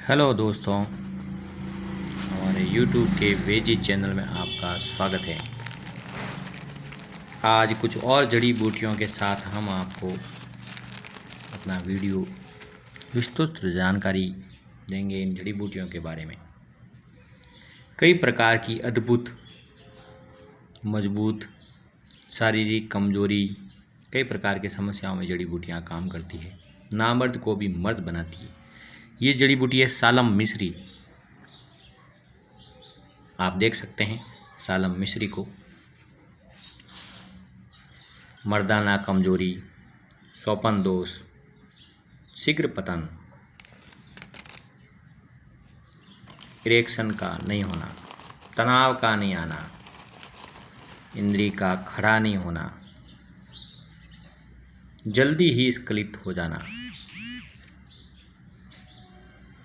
Hello दोस्तों, हमारे YouTube के वेजी चैनल में आपका स्वागत है। आज कुछ और जड़ी बूटियों के साथ हम आपको अपना वीडियो विस्तृत जानकारी देंगे इन जड़ी बूटियों के बारे में। कई प्रकार की अद्भुत, मजबूत, शारीरिक कमजोरी, कई प्रकार की समस्याओं में जड़ी बूटियाँ काम करती है। नामर्द को भी मर्द बनाती है। ये जड़ी बूटी है सालम मिस्री। आप देख सकते हैं सालम मिस्री को। मर्दाना कमजोरी, स्वपन दोष, शीघ्र पतन, इरेक्शन का नहीं होना, तनाव का नहीं आना, इंद्री का खड़ा नहीं होना, जल्दी ही स्खलित हो जाना।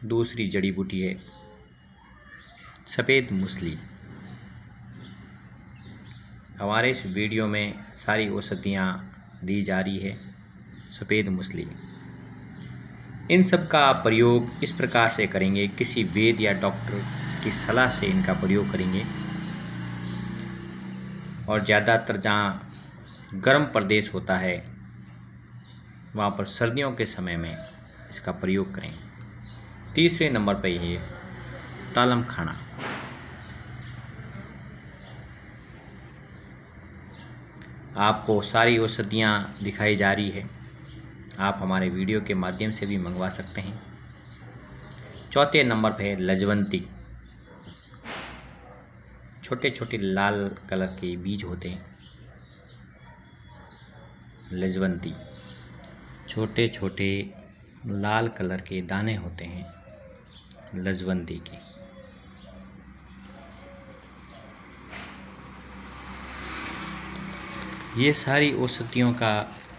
दूसरी जड़ी बूटी है सफ़ेद मूसली। हमारे इस वीडियो में सारी औषधियाँ दी जा रही है सफ़ेद मूसली। इन सब का आप प्रयोग इस प्रकार से करेंगे, किसी वैद्य या डॉक्टर की सलाह से इनका प्रयोग करेंगे। और ज़्यादातर जहाँ गर्म प्रदेश होता है वहाँ पर सर्दियों के समय में इसका प्रयोग करें। तीसरे नंबर पर है तालम खाना। आपको सारी औषधियाँ दिखाई जा रही है, आप हमारे वीडियो के माध्यम से भी मंगवा सकते हैं। चौथे नंबर पर है लजवंती। छोटे छोटे लाल कलर के बीज होते हैं लजवंती। छोटे छोटे लाल कलर के दाने होते हैं लजवंती के। ये सारी औषधियों का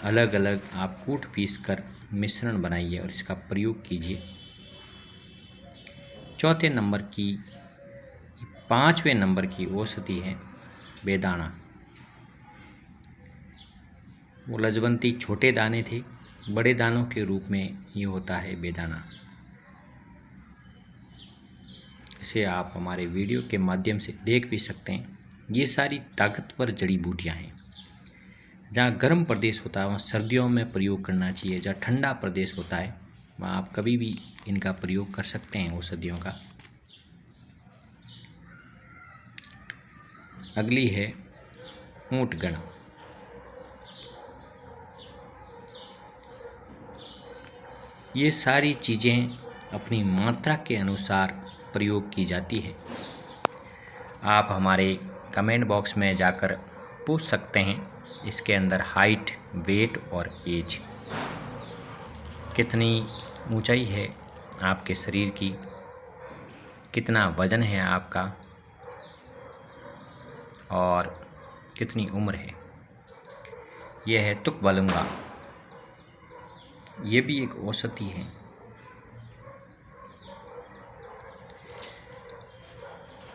अलग अलग आप कूट पीस कर मिश्रण बनाइए और इसका प्रयोग कीजिए। चौथे नंबर की 5वें नंबर की औषधि है बेदाना। वो लजवंती छोटे दाने थे, बड़े दानों के रूप में ये होता है बेदाना। इसे आप हमारे वीडियो के माध्यम से देख भी सकते हैं। ये सारी ताकतवर जड़ी बूटियाँ हैं। जहाँ गर्म प्रदेश होता है वहाँ सर्दियों में प्रयोग करना चाहिए। जहाँ ठंडा प्रदेश होता है वहाँ आप कभी भी इनका प्रयोग कर सकते हैं औषधियों का। अगली है ऊंटगण। ये सारी चीज़ें अपनी मात्रा के अनुसार प्रयोग की जाती है। आप हमारे कमेंट बॉक्स में जाकर पूछ सकते हैं इसके अंदर हाइट, वेट और एज, कितनी ऊंचाई है आपके शरीर की, कितना वजन है आपका और कितनी उम्र है। यह है तुकबलुंगा। ये भी एक औषधि है।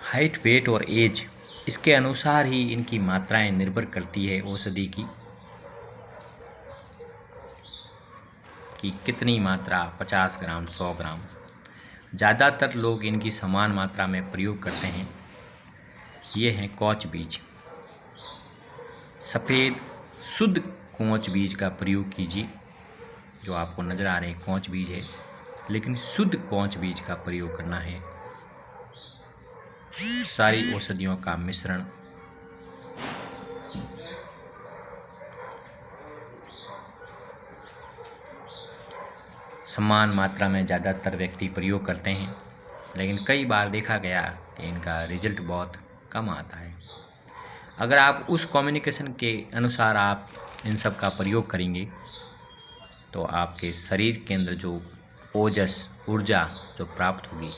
हाइट, वेट और एज, इसके अनुसार ही इनकी मात्राएं निर्भर करती है औषधि की, कि कितनी मात्रा, 50 ग्राम, 100 ग्राम। ज़्यादातर लोग इनकी समान मात्रा में प्रयोग करते हैं। ये हैं कौच बीज। सफ़ेद शुद्ध कौच बीज का प्रयोग कीजिए। जो आपको नज़र आ रहे हैं कौच बीज है, लेकिन शुद्ध कौच बीज का प्रयोग करना है। सारी औषधियों का मिश्रण समान मात्रा में ज़्यादातर व्यक्ति प्रयोग करते हैं, लेकिन कई बार देखा गया कि इनका रिजल्ट बहुत कम आता है। अगर आप उस कम्युनिकेशन के अनुसार आप इन सब का प्रयोग करेंगे तो आपके शरीर के अंदर जो ओजस, ऊर्जा जो प्राप्त होगी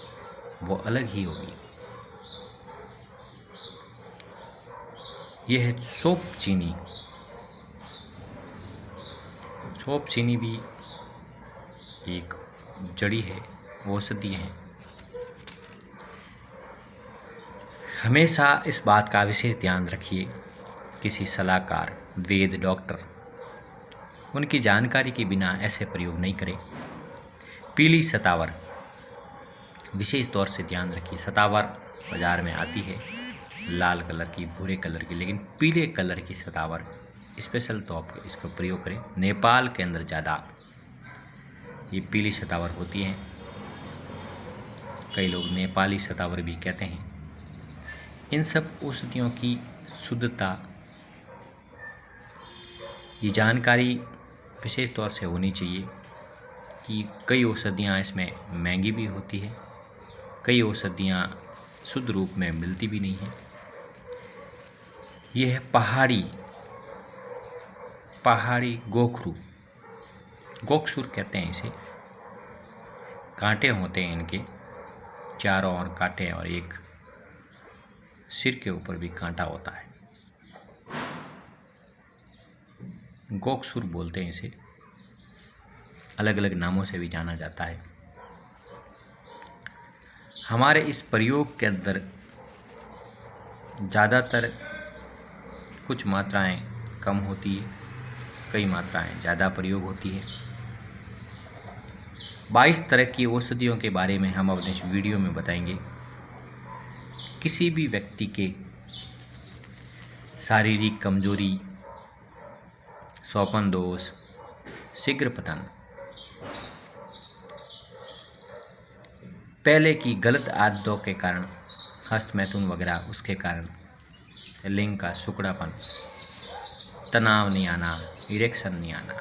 वो अलग ही होगी। यह है सौंफ चीनी। सौंफ चीनी भी एक जड़ी है, औषधि है। हमेशा इस बात का विशेष ध्यान रखिए, किसी सलाहकार, वैद्य, डॉक्टर, उनकी जानकारी के बिना ऐसे प्रयोग नहीं करें। पीली सतावर, विशेष तौर से ध्यान रखिए। सतावर बाज़ार में आती है लाल कलर की, भूरे कलर की, लेकिन पीले कलर की सतावर स्पेशल तौर पर इसका प्रयोग करें। नेपाल के अंदर ज़्यादा ये पीली सतावर होती हैं, कई लोग नेपाली सतावर भी कहते हैं। इन सब औषधियों की शुद्धता, ये जानकारी विशेष तौर से होनी चाहिए कि कई औषधियाँ इसमें महंगी भी होती है, कई औषधियाँ शुद्ध रूप में मिलती भी नहीं हैं। ये है पहाड़ी गोखरू, गोक्षुर कहते हैं इसे। कांटे होते हैं इनके, चारों ओर कांटे और एक सिर के ऊपर भी कांटा होता है। गोक्षुर बोलते हैं इसे, अलग अलग नामों से भी जाना जाता है। हमारे इस प्रयोग के अंदर ज़्यादातर कुछ मात्राएं कम होती है, कई मात्राएं ज़्यादा प्रयोग होती है। 22 तरह की औषधियों के बारे में हम अपने इस वीडियो में बताएंगे। किसी भी व्यक्ति के शारीरिक कमजोरी, स्वपन दोष, शीघ्र पतन, पहले की गलत आदतों के कारण, हस्तमैथुन वगैरह उसके कारण, लिंग का सुकड़ापन, तनाव नहीं आना, इरेक्शन नहीं आना,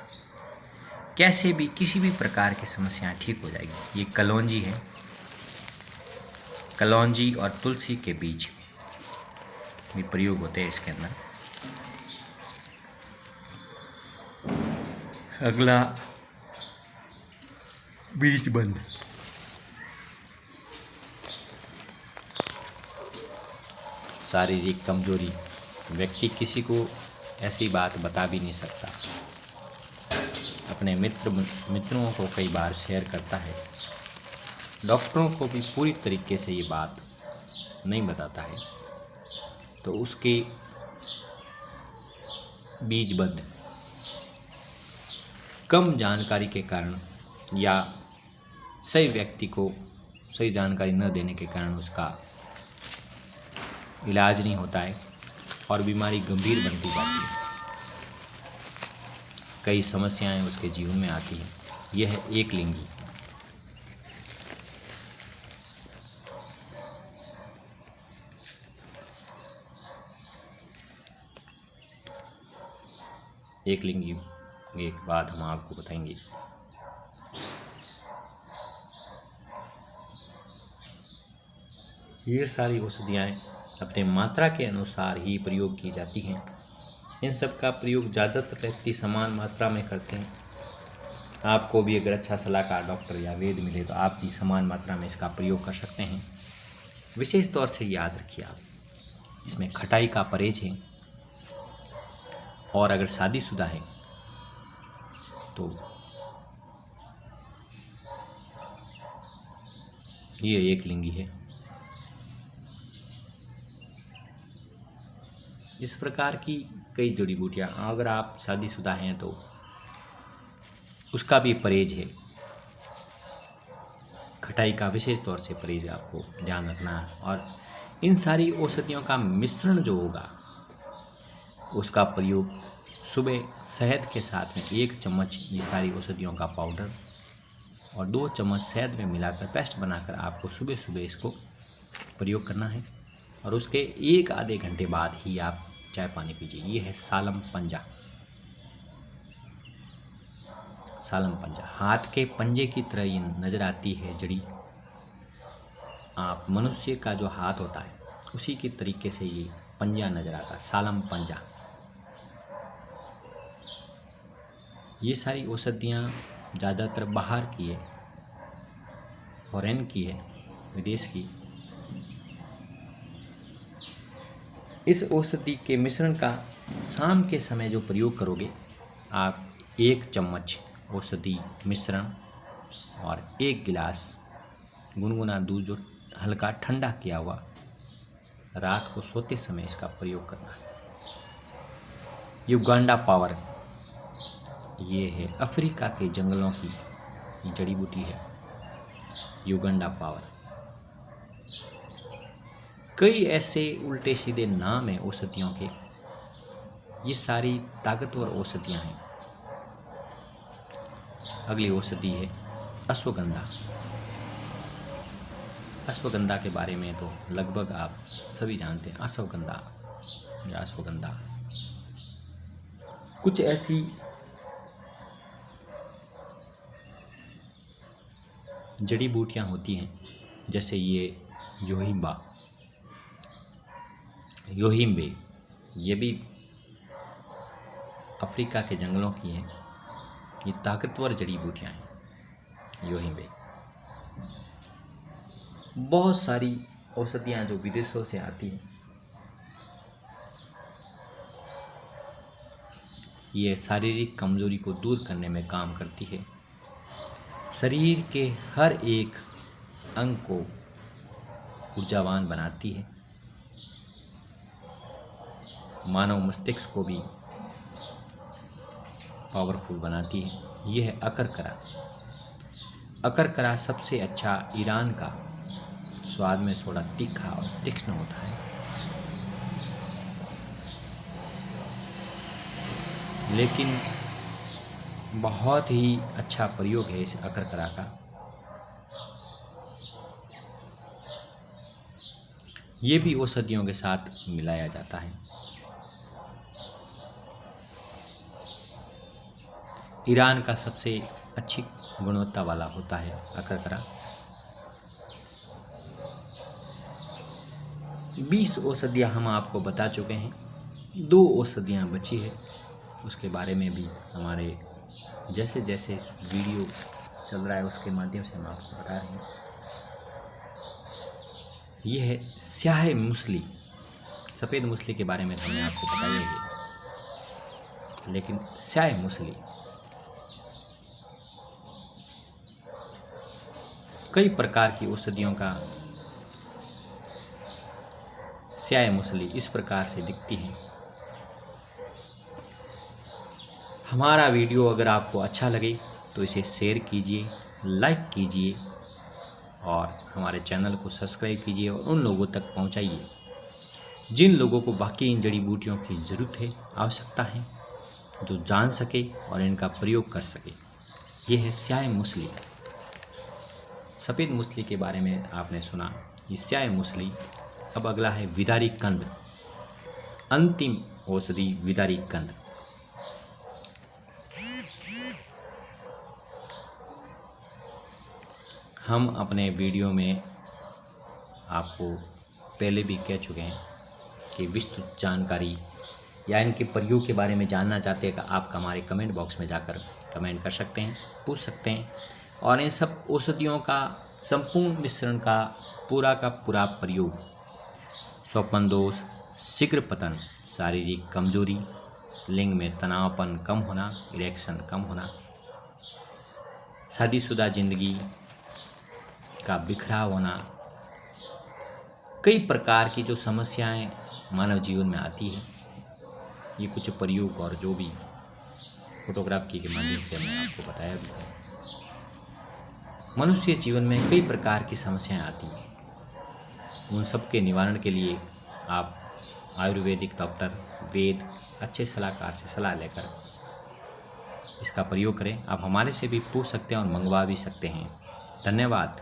कैसे भी किसी भी प्रकार की समस्याएं ठीक हो जाएगी। ये कलौंजी है, कलौंजी और तुलसी के बीज भी प्रयोग होते हैं इसके अंदर। अगला बीज बंद, शारीरिक कमजोरी, व्यक्ति किसी को ऐसी बात बता भी नहीं सकता, अपने मित्रों को कई बार शेयर करता है, डॉक्टरों को भी पूरी तरीके से ये बात नहीं बताता है, तो उसके बीज बंद कम जानकारी के कारण या सही व्यक्ति को सही जानकारी न देने के कारण उसका इलाज नहीं होता है और बीमारी गंभीर बनती जाती है। कई समस्याएं उसके जीवन में आती हैं। यह है एक लिंगी। एक लिंगी एक बात हम आपको बताएंगे। ये सारी औषधियाँ अपने मात्रा के अनुसार ही प्रयोग की जाती हैं। इन सब का प्रयोग ज़्यादातर व्यक्ति समान मात्रा में करते हैं। आपको भी अगर अच्छा सलाहकार डॉक्टर या वैद्य मिले तो आप भी समान मात्रा में इसका प्रयोग कर सकते हैं। विशेष तौर से याद रखिए आप, इसमें खटाई का परहेज है और अगर शादीशुदा है तो ये एक लिंगी है। इस प्रकार की कई जड़ी बूटियाँ, अगर आप शादीशुदा हैं तो उसका भी परहेज है। खटाई का विशेष तौर से परहेज आपको ध्यान रखना है। और इन सारी औषधियों का मिश्रण जो होगा उसका प्रयोग सुबह शहद के साथ में 1 चम्मच ये सारी औषधियों का पाउडर और 2 चम्मच शहद में मिलाकर पेस्ट बनाकर आपको सुबह सुबह इसको प्रयोग करना है और उसके 1 आधे घंटे बाद ही आप चाय पानी पीजिए। ये है सालम पंजा। सालम पंजा हाथ के पंजे की तरह ये नज़र आती है जड़ी। आप मनुष्य का जो हाथ होता है उसी के तरीके से ये पंजा नज़र आता है, सालम पंजा। ये सारी औषधियाँ ज़्यादातर बाहर की है, फॉरेन की है, विदेश की। इस औषधि के मिश्रण का शाम के समय जो प्रयोग करोगे आप 1 चम्मच औषधि मिश्रण और 1 गिलास गुनगुना दूध जो हल्का ठंडा किया हुआ रात को सोते समय इसका प्रयोग करना है। युगांडा पावर, ये है अफ्रीका के जंगलों की जड़ी बूटी है। युगांडा पावर कई ऐसे उल्टे सीधे नाम हैं औषधियों के, ये सारी ताकतवर औषधियाँ हैं। अगली औषधि है अश्वगंधा। अश्वगंधा के बारे में तो लगभग आप सभी जानते हैं। अश्वगंधा या अश्वगंधा कुछ ऐसी जड़ी बूटियां होती हैं, जैसे ये योहिम्बे, ये भी अफ्रीका के जंगलों की हैं। ये ताकतवर जड़ी बूटियां हैं योहिम्बे। बहुत सारी औषधियां जो विदेशों से आती हैं, ये शारीरिक कमजोरी को दूर करने में काम करती है। शरीर के हर एक अंग को ऊर्जावान बनाती है। मानव मस्तिष्क को भी पावरफुल बनाती है। यह है अकरकरा। अकरकरा सबसे अच्छा ईरान का, स्वाद में थोड़ा तीखा और तीक्ष्ण होता है, लेकिन बहुत ही अच्छा प्रयोग है इस अकरकरा का। ये भी औषधियों के साथ मिलाया जाता है। ईरान का सबसे अच्छी गुणवत्ता वाला होता है अकरकरा। 20 औषधियाँ हम आपको बता चुके हैं। 2 औषधियाँ बची है, उसके बारे में भी हमारे जैसे जैसे इस वीडियो चल रहा है उसके माध्यम से हम आपको बता रहे हैं। यह है स्याह मूसली। सफ़ेद मूसली के बारे में तो हमने आपको बताया ही है, लेकिन स्याह मूसली कई प्रकार की औषधियों का स्याह मूसली इस प्रकार से दिखती है। हमारा वीडियो अगर आपको अच्छा लगे तो इसे शेयर कीजिए, लाइक कीजिए और हमारे चैनल को सब्सक्राइब कीजिए और उन लोगों तक पहुंचाइए जिन लोगों को बाकी इन जड़ी बूटियों की ज़रूरत है, आवश्यकता है, जो जान सके और इनका प्रयोग कर सके। ये है स्याह मूसली। सफ़ेद मूसली के बारे में आपने सुना, ये स्याह मूसली। अब अगला है विदारी कंद। अंतिम औषधि विदारी कंद। हम अपने वीडियो में आपको पहले भी कह चुके हैं कि विस्तृत जानकारी या इनके प्रयोग के बारे में जानना चाहते हैं, आप हमारे कमेंट बॉक्स में जाकर कमेंट कर सकते हैं, पूछ सकते हैं। और इन सब औषधियों का संपूर्ण मिश्रण का पूरा प्रयोग स्वप्न दोष, शीघ्र पतन, शारीरिक कमजोरी, लिंग में तनावपन कम होना, इरेक्शन कम होना, शादीशुदा जिंदगी का बिखराव होना, कई प्रकार की जो समस्याएं मानव जीवन में आती है, ये कुछ प्रयोग और जो भी फोटोग्राफी के माध्यम से हमने आपको बताया भी है। मनुष्य जीवन में कई प्रकार की समस्याएं आती हैं, उन सब के निवारण के लिए आप आयुर्वेदिक डॉक्टर, वेद, अच्छे सलाहकार से सलाह लेकर इसका प्रयोग करें। आप हमारे से भी पूछ सकते हैं और मंगवा भी सकते हैं। धन्यवाद।